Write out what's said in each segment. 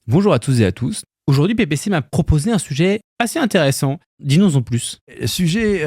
Bonjour à tous et à tous. Aujourd'hui, PPC m'a proposé un sujet assez intéressant. Dis-nous en plus. Sujet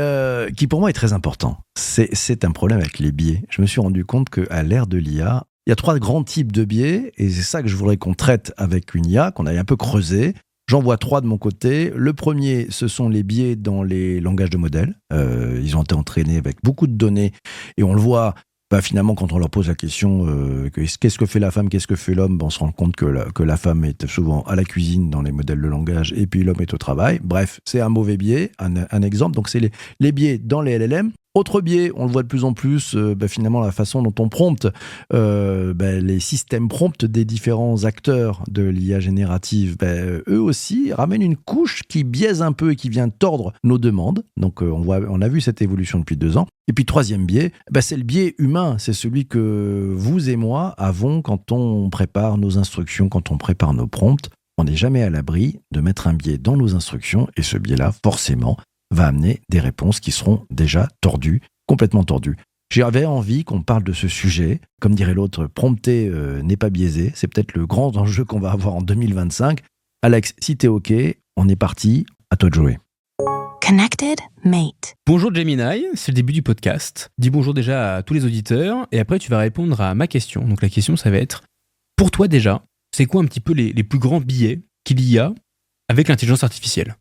qui pour moi est très important. C'est un problème avec les biais. Je me suis rendu compte qu'à l'ère de l'IA, il y a 3 grands types de biais et c'est ça que je voudrais qu'on traite avec une IA, qu'on aille un peu creuser. J'en vois 3 de mon côté. Le premier, ce sont les biais dans les langages de modèles. Ils ont été entraînés avec beaucoup de données et on le voit. Finalement, quand on leur pose la question qu'est-ce que fait la femme, qu'est-ce que fait l'homme, on se rend compte que la femme est souvent à la cuisine dans les modèles de langage et puis l'homme est au travail. Bref, c'est un mauvais biais, un exemple. Donc, c'est les biais dans les LLM. Autre biais, on le voit de plus en plus, finalement, la façon dont on prompte les systèmes prompts des différents acteurs de l'IA générative, eux aussi ramènent une couche qui biaise un peu et qui vient tordre nos demandes. Donc, on a vu cette évolution depuis 2 ans. Et puis, troisième biais, c'est le biais humain. C'est celui que vous et moi avons quand on prépare nos instructions, quand on prépare nos prompts. On n'est jamais à l'abri de mettre un biais dans nos instructions et ce biais-là, forcément, va amener des réponses qui seront déjà tordues, complètement tordues. J'avais envie qu'on parle de ce sujet. Comme dirait l'autre, prompter n'est pas biaisé. C'est peut-être le grand enjeu qu'on va avoir en 2025. Alex, si t'es OK, on est parti. À toi de jouer. Connected Mate. Bonjour Gemini, c'est le début du podcast. Dis bonjour déjà à tous les auditeurs et après tu vas répondre à ma question. Donc la question, ça va être, pour toi déjà, c'est quoi un petit peu les plus grands biais qu'il y a avec l'intelligence artificielle ?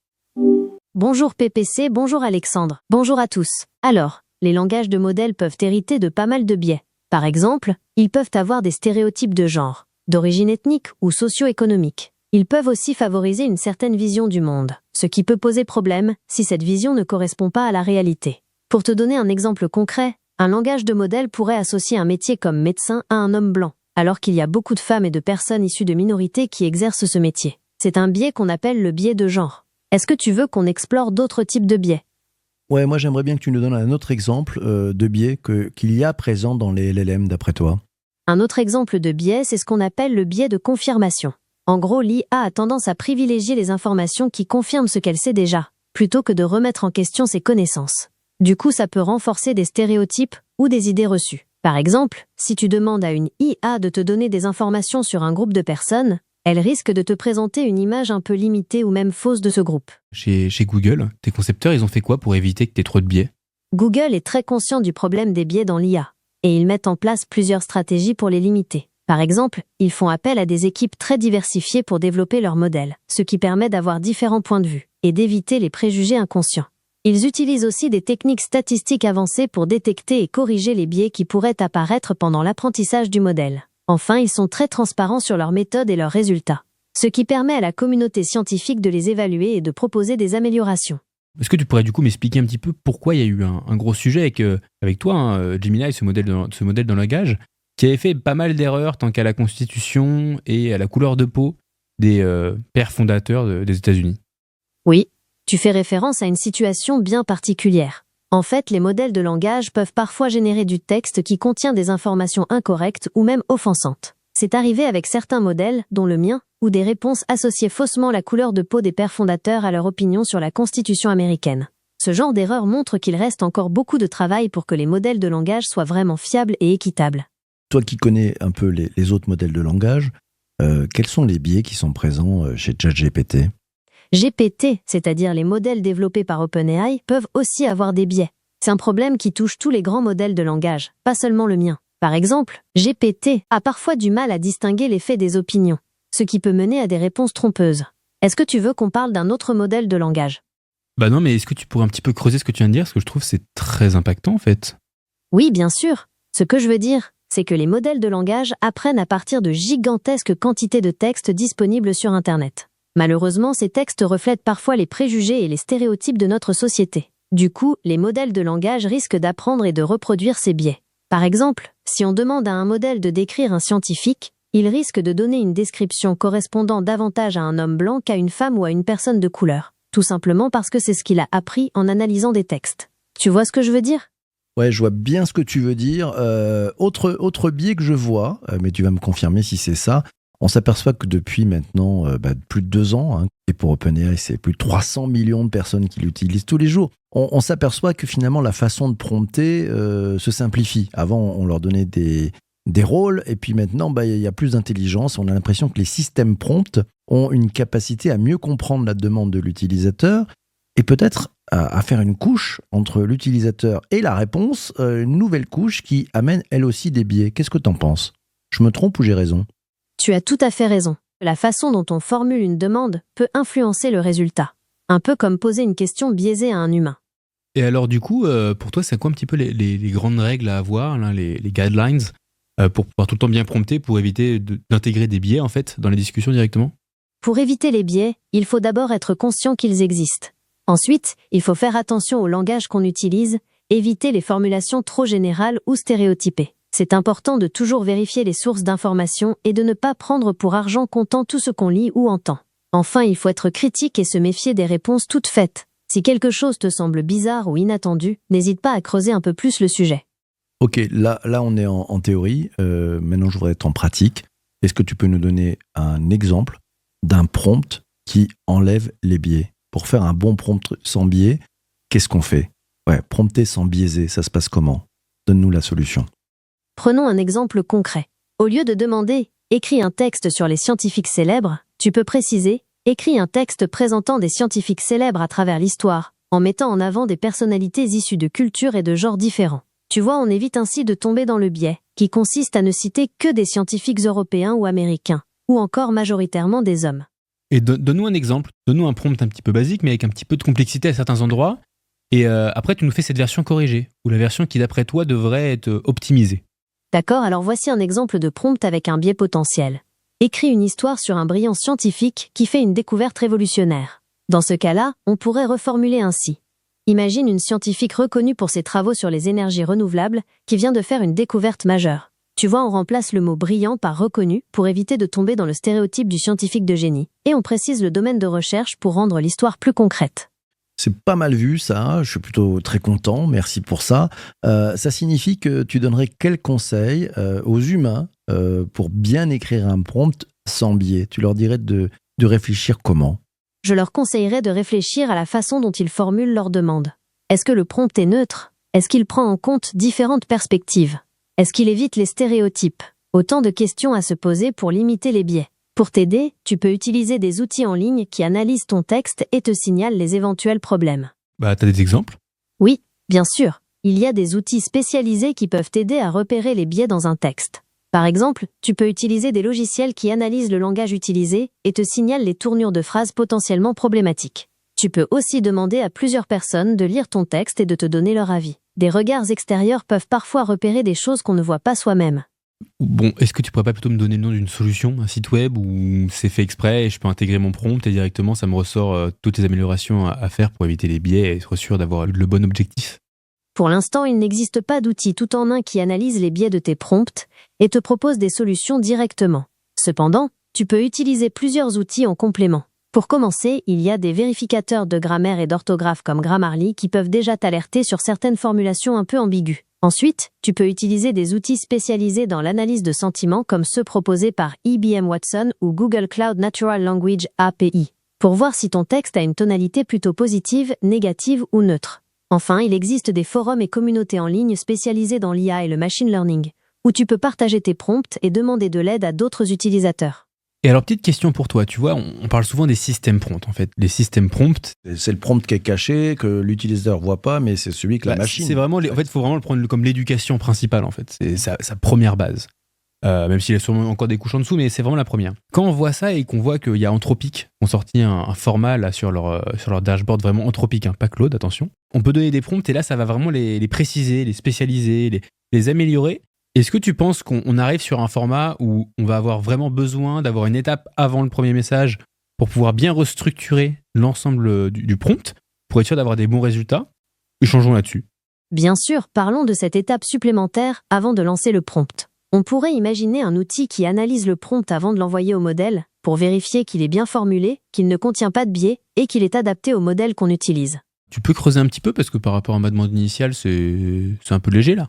Bonjour PPC, bonjour Alexandre, bonjour à tous. Alors, les langages de modèles peuvent hériter de pas mal de biais. Par exemple, ils peuvent avoir des stéréotypes de genre, d'origine ethnique ou socio-économique. Ils peuvent aussi favoriser une certaine vision du monde, ce qui peut poser problème si cette vision ne correspond pas à la réalité. Pour te donner un exemple concret, un langage de modèle pourrait associer un métier comme médecin à un homme blanc, alors qu'il y a beaucoup de femmes et de personnes issues de minorités qui exercent ce métier. C'est un biais qu'on appelle le biais de genre. Est-ce que tu veux qu'on explore d'autres types de biais ? Ouais, moi j'aimerais bien que tu nous donnes un autre exemple de biais qu'il y a présent dans les LLM d'après toi. Un autre exemple de biais, c'est ce qu'on appelle le biais de confirmation. En gros, l'IA a tendance à privilégier les informations qui confirment ce qu'elle sait déjà, plutôt que de remettre en question ses connaissances. Du coup, ça peut renforcer des stéréotypes ou des idées reçues. Par exemple, si tu demandes à une IA de te donner des informations sur un groupe de personnes, elle risque de te présenter une image un peu limitée ou même fausse de ce groupe. Chez Google, tes concepteurs, ils ont fait quoi pour éviter que tu aies trop de biais ? Google est très conscient du problème des biais dans l'IA, et ils mettent en place plusieurs stratégies pour les limiter. Par exemple, ils font appel à des équipes très diversifiées pour développer leurs modèles, ce qui permet d'avoir différents points de vue, et d'éviter les préjugés inconscients. Ils utilisent aussi des techniques statistiques avancées pour détecter et corriger les biais qui pourraient apparaître pendant l'apprentissage du modèle. Enfin, ils sont très transparents sur leurs méthodes et leurs résultats, ce qui permet à la communauté scientifique de les évaluer et de proposer des améliorations. Est-ce que tu pourrais du coup m'expliquer un petit peu pourquoi il y a eu un gros sujet avec toi, Gemini, ce modèle de langage, qui avait fait pas mal d'erreurs tant qu'à la constitution et à la couleur de peau des pères fondateurs des États-Unis ? Oui, tu fais référence à une situation bien particulière. En fait, les modèles de langage peuvent parfois générer du texte qui contient des informations incorrectes ou même offensantes. C'est arrivé avec certains modèles, dont le mien, où des réponses associaient faussement la couleur de peau des pères fondateurs à leur opinion sur la Constitution américaine. Ce genre d'erreur montre qu'il reste encore beaucoup de travail pour que les modèles de langage soient vraiment fiables et équitables. Toi qui connais un peu les autres modèles de langage, quels sont les biais qui sont présents chez ChatGPT ? GPT, c'est-à-dire les modèles développés par OpenAI, peuvent aussi avoir des biais. C'est un problème qui touche tous les grands modèles de langage, pas seulement le mien. Par exemple, GPT a parfois du mal à distinguer les faits des opinions, ce qui peut mener à des réponses trompeuses. Est-ce que tu veux qu'on parle d'un autre modèle de langage ? Non, mais est-ce que tu pourrais un petit peu creuser ce que tu viens de dire ? Parce que je trouve que c'est très impactant en fait. Oui, bien sûr. Ce que je veux dire, c'est que les modèles de langage apprennent à partir de gigantesques quantités de textes disponibles sur Internet. Malheureusement, ces textes reflètent parfois les préjugés et les stéréotypes de notre société. Du coup, les modèles de langage risquent d'apprendre et de reproduire ces biais. Par exemple, si on demande à un modèle de décrire un scientifique, il risque de donner une description correspondant davantage à un homme blanc qu'à une femme ou à une personne de couleur, tout simplement parce que c'est ce qu'il a appris en analysant des textes. Tu vois ce que je veux dire ? Ouais, je vois bien ce que tu veux dire. Autre biais que je vois, mais tu vas me confirmer si c'est ça, on s'aperçoit que depuis maintenant plus de 2 ans, et pour OpenAI, c'est plus de 300 millions de personnes qui l'utilisent tous les jours, on s'aperçoit que finalement la façon de prompter se simplifie. Avant, on leur donnait des des rôles. Et puis maintenant, il y a plus d'intelligence. On a l'impression que les systèmes prompts ont une capacité à mieux comprendre la demande de l'utilisateur et peut-être à faire une couche entre l'utilisateur et la réponse, une nouvelle couche qui amène elle aussi des biais. Qu'est-ce que tu en penses ? Je me trompe ou j'ai raison ? Tu as tout à fait raison. La façon dont on formule une demande peut influencer le résultat. Un peu comme poser une question biaisée à un humain. Et alors du coup, pour toi, c'est quoi un petit peu les grandes règles à avoir, là, les guidelines, pour pouvoir tout le temps bien prompter, pour éviter d'intégrer des biais en fait dans les discussions directement ? Pour éviter les biais, il faut d'abord être conscient qu'ils existent. Ensuite, il faut faire attention au langage qu'on utilise, éviter les formulations trop générales ou stéréotypées. C'est important de toujours vérifier les sources d'informations et de ne pas prendre pour argent comptant tout ce qu'on lit ou entend. Enfin, il faut être critique et se méfier des réponses toutes faites. Si quelque chose te semble bizarre ou inattendu, n'hésite pas à creuser un peu plus le sujet. Ok, là on est en théorie. Maintenant, je voudrais être en pratique. Est-ce que tu peux nous donner un exemple d'un prompt qui enlève les biais ? Pour faire un bon prompt sans biais, qu'est-ce qu'on fait ? Prompter sans biaiser, ça se passe comment ? Donne-nous la solution. Prenons un exemple concret. Au lieu de demander « écris un texte sur les scientifiques célèbres », tu peux préciser « écris un texte présentant des scientifiques célèbres à travers l'histoire », en mettant en avant des personnalités issues de cultures et de genres différents. Tu vois, on évite ainsi de tomber dans le biais, qui consiste à ne citer que des scientifiques européens ou américains, ou encore majoritairement des hommes. Et donne-nous un exemple, donne-nous un prompt un petit peu basique, mais avec un petit peu de complexité à certains endroits. Et après, tu nous fais cette version corrigée, ou la version qui, d'après toi, devrait être optimisée. D'accord, alors voici un exemple de prompt avec un biais potentiel. Écris une histoire sur un brillant scientifique qui fait une découverte révolutionnaire. Dans ce cas-là, on pourrait reformuler ainsi. Imagine une scientifique reconnue pour ses travaux sur les énergies renouvelables qui vient de faire une découverte majeure. Tu vois, on remplace le mot brillant par reconnu pour éviter de tomber dans le stéréotype du scientifique de génie. Et on précise le domaine de recherche pour rendre l'histoire plus concrète. C'est pas mal vu ça, je suis plutôt très content, merci pour ça. Ça signifie que tu donnerais quels conseils aux humains pour bien écrire un prompt sans biais ? Tu leur dirais de réfléchir comment ? Je leur conseillerais de réfléchir à la façon dont ils formulent leurs demandes. Est-ce que le prompt est neutre ? Est-ce qu'il prend en compte différentes perspectives ? Est-ce qu'il évite les stéréotypes ? Autant de questions à se poser pour limiter les biais. Pour t'aider, tu peux utiliser des outils en ligne qui analysent ton texte et te signalent les éventuels problèmes. T'as des exemples ? Oui, bien sûr. Il y a des outils spécialisés qui peuvent t'aider à repérer les biais dans un texte. Par exemple, tu peux utiliser des logiciels qui analysent le langage utilisé et te signalent les tournures de phrases potentiellement problématiques. Tu peux aussi demander à plusieurs personnes de lire ton texte et de te donner leur avis. Des regards extérieurs peuvent parfois repérer des choses qu'on ne voit pas soi-même. Bon, est-ce que tu pourrais pas plutôt me donner le nom d'une solution, un site web où c'est fait exprès et je peux intégrer mon prompt et directement ça me ressort toutes les améliorations à faire pour éviter les biais et être sûr d'avoir le bon objectif ? Pour l'instant, il n'existe pas d'outil tout en un qui analyse les biais de tes prompts et te propose des solutions directement. Cependant, tu peux utiliser plusieurs outils en complément. Pour commencer, il y a des vérificateurs de grammaire et d'orthographe comme Grammarly qui peuvent déjà t'alerter sur certaines formulations un peu ambiguës. Ensuite, tu peux utiliser des outils spécialisés dans l'analyse de sentiments comme ceux proposés par IBM Watson ou Google Cloud Natural Language API, pour voir si ton texte a une tonalité plutôt positive, négative ou neutre. Enfin, il existe des forums et communautés en ligne spécialisés dans l'IA et le machine learning, où tu peux partager tes prompts et demander de l'aide à d'autres utilisateurs. Et alors, petite question pour toi, tu vois, on parle souvent des systèmes prompts, en fait. Les systèmes prompts... C'est le prompt qui est caché, que l'utilisateur ne voit pas, mais c'est celui que la machine... C'est vraiment en fait, il faut vraiment le prendre comme l'éducation principale, en fait. C'est sa première base. Même s'il y a sûrement encore des couches en dessous, mais c'est vraiment la première. Quand on voit ça et qu'on voit qu'il y a Anthropic, qui ont sorti un format là, sur leur dashboard, vraiment Anthropic, pas Claude, attention, on peut donner des prompts et là, ça va vraiment les préciser, les spécialiser, les améliorer. Est-ce que tu penses qu'on arrive sur un format où on va avoir vraiment besoin d'avoir une étape avant le premier message pour pouvoir bien restructurer l'ensemble du prompt, pour être sûr d'avoir des bons résultats ? Échangeons là-dessus. Bien sûr, parlons de cette étape supplémentaire avant de lancer le prompt. On pourrait imaginer un outil qui analyse le prompt avant de l'envoyer au modèle, pour vérifier qu'il est bien formulé, qu'il ne contient pas de biais et qu'il est adapté au modèle qu'on utilise. Tu peux creuser un petit peu parce que par rapport à ma demande initiale, c'est un peu léger là.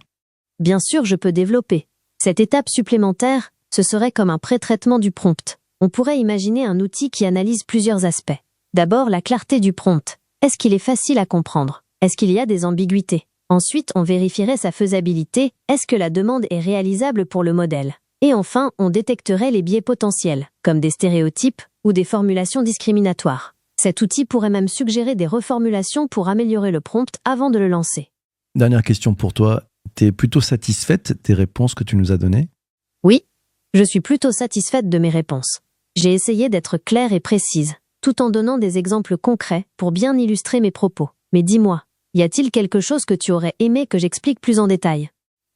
Bien sûr, je peux développer. Cette étape supplémentaire, ce serait comme un pré-traitement du prompt. On pourrait imaginer un outil qui analyse plusieurs aspects. D'abord, la clarté du prompt. Est-ce qu'il est facile à comprendre ? Est-ce qu'il y a des ambiguïtés ? Ensuite, on vérifierait sa faisabilité. Est-ce que la demande est réalisable pour le modèle? Et enfin, on détecterait les biais potentiels, comme des stéréotypes ou des formulations discriminatoires. Cet outil pourrait même suggérer des reformulations pour améliorer le prompt avant de le lancer. Dernière question pour toi. T'es plutôt satisfaite des réponses que tu nous as données? Oui, je suis plutôt satisfaite de mes réponses. J'ai essayé d'être claire et précise, tout en donnant des exemples concrets pour bien illustrer mes propos. Mais dis-moi, y a-t-il quelque chose que tu aurais aimé que j'explique plus en détail?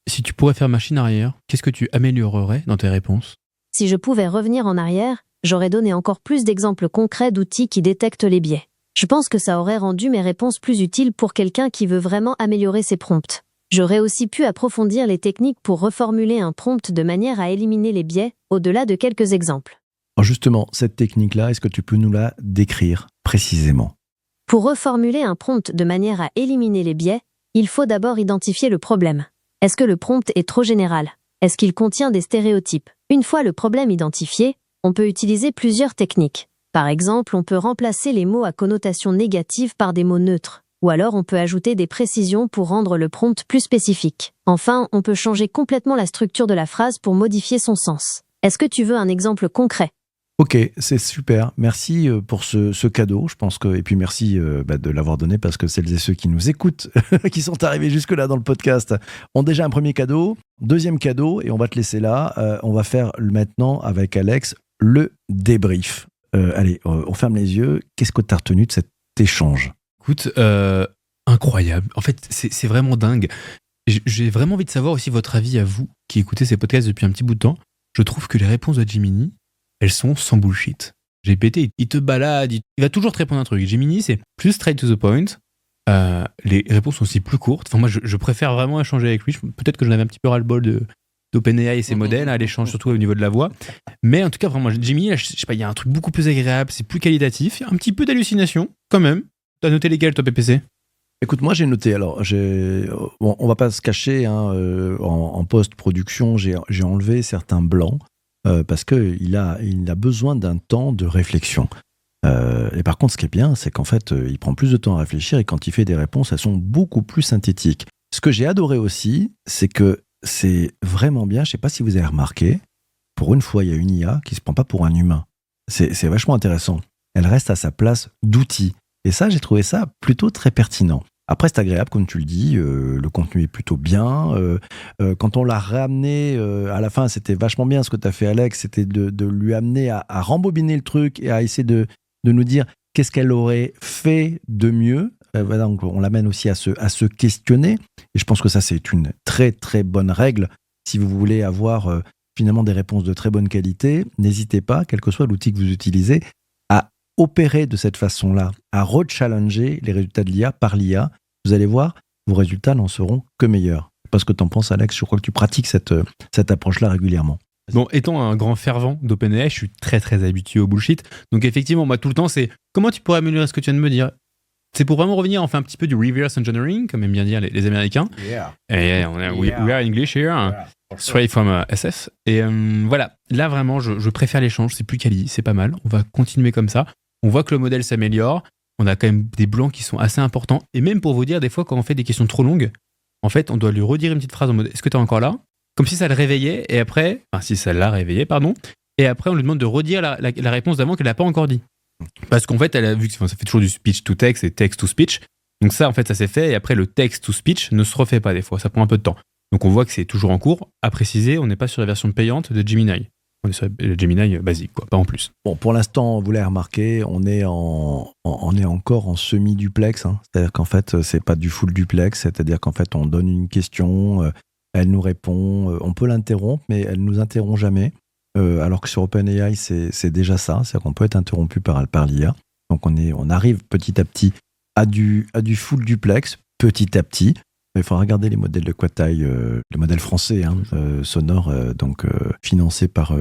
Si tu pourrais faire machine arrière, qu'est-ce que tu améliorerais dans tes réponses? Si je pouvais revenir en arrière, j'aurais donné encore plus d'exemples concrets d'outils qui détectent les biais. Je pense que ça aurait rendu mes réponses plus utiles pour quelqu'un qui veut vraiment améliorer ses prompts. J'aurais aussi pu approfondir les techniques pour reformuler un prompt de manière à éliminer les biais, au-delà de quelques exemples. Alors justement, cette technique-là, est-ce que tu peux nous la décrire précisément? Pour reformuler un prompt de manière à éliminer les biais, il faut d'abord identifier le problème. Est-ce que le prompt est trop général? Est-ce qu'il contient des stéréotypes? Une fois le problème identifié, on peut utiliser plusieurs techniques. Par exemple, on peut remplacer les mots à connotation négative par des mots neutres. Ou alors on peut ajouter des précisions pour rendre le prompt plus spécifique. Enfin, on peut changer complètement la structure de la phrase pour modifier son sens. Est-ce que tu veux un exemple concret? Ok, c'est super. Merci pour ce cadeau. Je pense que et puis merci de l'avoir donné parce que celles et ceux qui nous écoutent, qui sont arrivés jusque-là dans le podcast, ont déjà un premier cadeau, deuxième cadeau et on va te laisser là. On va faire maintenant avec Alex le débrief. Allez, on ferme les yeux. Qu'est-ce que tu as retenu de cet échange? Écoute, incroyable. En fait, c'est vraiment dingue. J'ai vraiment envie de savoir aussi votre avis à vous qui écoutez ces podcasts depuis un petit bout de temps. Je trouve que les réponses de Gemini, elles sont sans bullshit. GPT, il te balade, il va toujours te répondre un truc. Gemini, c'est plus straight to the point. Les réponses sont aussi plus courtes. Enfin, moi, je préfère vraiment échanger avec lui. Peut-être que j'en avais un petit peu ras-le-bol d'OpenAI et ses modèles, à l'échange surtout au niveau de la voix. Mais en tout cas, vraiment, Gemini, là, je sais pas, il y a un truc beaucoup plus agréable, c'est plus qualitatif. Il y a un petit peu d'hallucination, quand même. T'as noté lesquels, toi, PPC? Écoute, moi j'ai noté, alors on va pas se cacher, en post-production, j'ai enlevé certains blancs parce qu'il a besoin d'un temps de réflexion. Et par contre, ce qui est bien, c'est qu'en fait, il prend plus de temps à réfléchir et quand il fait des réponses, elles sont beaucoup plus synthétiques. Ce que j'ai adoré aussi, c'est que c'est vraiment bien, je sais pas si vous avez remarqué, pour une fois, il y a une IA qui se prend pas pour un humain. C'est vachement intéressant. Elle reste à sa place d'outil. Et ça, j'ai trouvé ça plutôt très pertinent. Après, c'est agréable, comme tu le dis, le contenu est plutôt bien. Quand on l'a ramené, à la fin, c'était vachement bien ce que tu as fait, Alex, c'était de lui amener à rembobiner le truc et à essayer de nous dire qu'est-ce qu'elle aurait fait de mieux. Voilà, donc on l'amène aussi à se questionner. Et je pense que ça, c'est une très, très bonne règle. Si vous voulez avoir finalement des réponses de très bonne qualité, n'hésitez pas, quel que soit l'outil que vous utilisez, à opérer de cette façon-là, à rechallenger les résultats de l'IA par l'IA. Vous allez voir, vos résultats n'en seront que meilleurs. Parce que tu en penses, Alex, je crois que tu pratiques cette approche-là régulièrement. Bon, étant un grand fervent d'OpenAI, je suis très très habitué au bullshit. Donc effectivement, moi tout le temps, c'est comment tu pourrais améliorer ce que tu viens de me dire. C'est pour vraiment revenir, on fait un petit peu du reverse engineering, comme aiment bien dire les Américains. Yeah. Et we are English here, straight from SF. Et voilà, là vraiment, je préfère l'échange, c'est plus quali, c'est pas mal. On va continuer comme ça. On voit que le modèle s'améliore. On a quand même des blancs qui sont assez importants. Et même pour vous dire, des fois, quand on fait des questions trop longues, en fait, on doit lui redire une petite phrase en mode « Est-ce que tu es encore là ?» Comme si ça le réveillait, et après... Enfin, si ça l'a réveillé, pardon. Et après, on lui demande de redire la réponse d'avant qu'elle n'a pas encore dit. Parce qu'en fait, elle a vu que ça fait toujours du speech to text et text to speech. Donc ça, en fait, ça s'est fait. Et après, le text to speech ne se refait pas des fois. Ça prend un peu de temps. Donc on voit que c'est toujours en cours. À préciser, on n'est pas sur la version payante de Gemini. On est sur le Gemini basique, quoi, pas en plus. Bon, pour l'instant, vous l'avez remarqué, on est encore en semi-duplex. C'est-à-dire qu'en fait, c'est pas du full duplex. C'est-à-dire qu'en fait, on donne une question, elle nous répond. On peut l'interrompre, mais elle nous interrompt jamais. Alors que sur OpenAI, c'est déjà ça. C'est-à-dire qu'on peut être interrompu par l'IA. Donc on arrive petit à petit à du full duplex, petit à petit. Il faudra regarder les modèles de Quatai, les modèles français, sonores, financés par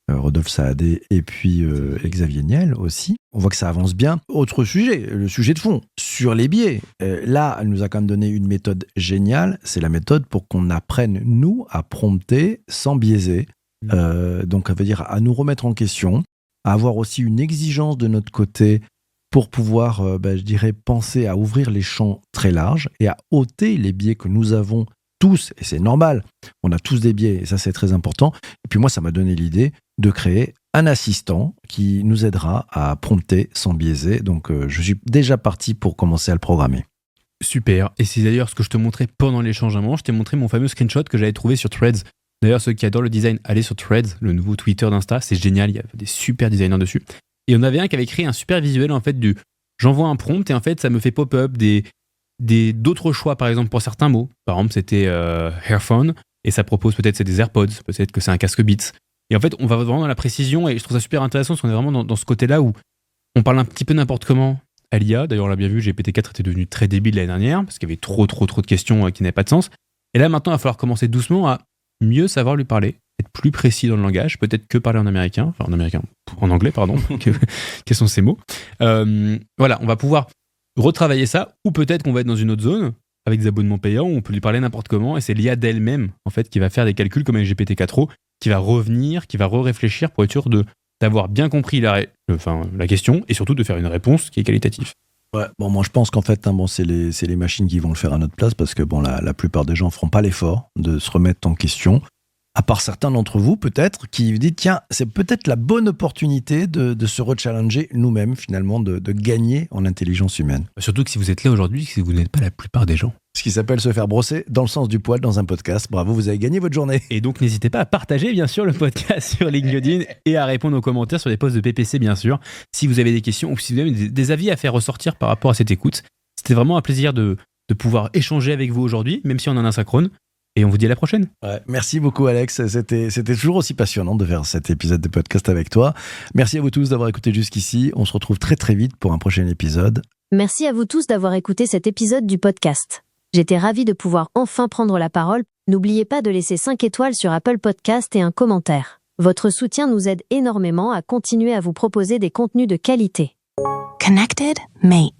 Rodolphe Saadé et puis Xavier Niel aussi. On voit que ça avance bien. Autre sujet, le sujet de fond, sur les biais. Là, elle nous a quand même donné une méthode géniale. C'est la méthode pour qu'on apprenne, nous, à prompter sans biaiser. Donc, ça veut dire à nous remettre en question, à avoir aussi une exigence de notre côté pour pouvoir, je dirais, penser à ouvrir les champs très larges et à ôter les biais que nous avons tous, et c'est normal, on a tous des biais, et ça c'est très important. Et puis moi, ça m'a donné l'idée de créer un assistant qui nous aidera à prompter sans biaiser. Donc je suis déjà parti pour commencer à le programmer. Super. Et c'est d'ailleurs ce que je te montrais pendant l'échange à un moment. Je t'ai montré mon fameux screenshot que j'avais trouvé sur Threads. D'ailleurs, ceux qui adorent le design, allez sur Threads, le nouveau Twitter d'Insta. C'est génial, il y a des super designers dessus. Et on avait un qui avait créé un super visuel en fait du j'envoie un prompt et en fait ça me fait pop-up d'autres choix, par exemple pour certains mots. Par exemple, c'était Hairphone et ça propose peut-être c'est des AirPods, peut-être que c'est un casque Beats. Et en fait, on va vraiment dans la précision et je trouve ça super intéressant parce qu'on est vraiment dans ce côté-là où on parle un petit peu n'importe comment à l'IA. D'ailleurs, on l'a bien vu, GPT-4 était devenu très débile l'année dernière parce qu'il y avait trop de questions qui n'avaient pas de sens. Et là, maintenant, il va falloir commencer doucement à mieux savoir lui parler, être plus précis dans le langage, peut-être que parler en anglais, pardon. Quels sont ces mots? Voilà, on va pouvoir retravailler ça ou peut-être qu'on va être dans une autre zone avec des abonnements payants où on peut lui parler n'importe comment et c'est l'IA d'elle-même en fait qui va faire des calculs comme avec GPT-4o, qui va revenir, qui va réfléchir pour être sûr d'avoir bien compris la question et surtout de faire une réponse qui est qualitative. Ouais, bon, moi je pense qu'en fait, c'est les machines qui vont le faire à notre place parce que la plupart des gens ne feront pas l'effort de se remettre en question. À part certains d'entre vous, peut-être, qui vous disent, tiens, c'est peut-être la bonne opportunité de se rechallenger nous-mêmes, finalement, de gagner en intelligence humaine. Surtout que si vous êtes là aujourd'hui, c'est que vous n'êtes pas la plupart des gens. Ce qui s'appelle se faire brosser dans le sens du poil dans un podcast. Bravo, vous avez gagné votre journée. Et donc, n'hésitez pas à partager, bien sûr, le podcast sur LinkedIn et à répondre aux commentaires sur les posts de PPC, bien sûr, si vous avez des questions ou si vous avez des avis à faire ressortir par rapport à cette écoute. C'était vraiment un plaisir de pouvoir échanger avec vous aujourd'hui, même si on en a asynchrone. Et on vous dit à la prochaine. Ouais, merci beaucoup Alex, c'était toujours aussi passionnant de faire cet épisode de podcast avec toi. Merci à vous tous d'avoir écouté jusqu'ici. On se retrouve très très vite pour un prochain épisode. Merci à vous tous d'avoir écouté cet épisode du podcast. J'étais ravie de pouvoir enfin prendre la parole. N'oubliez pas de laisser 5 étoiles sur Apple Podcast et un commentaire. Votre soutien nous aide énormément à continuer à vous proposer des contenus de qualité. Connected Mate.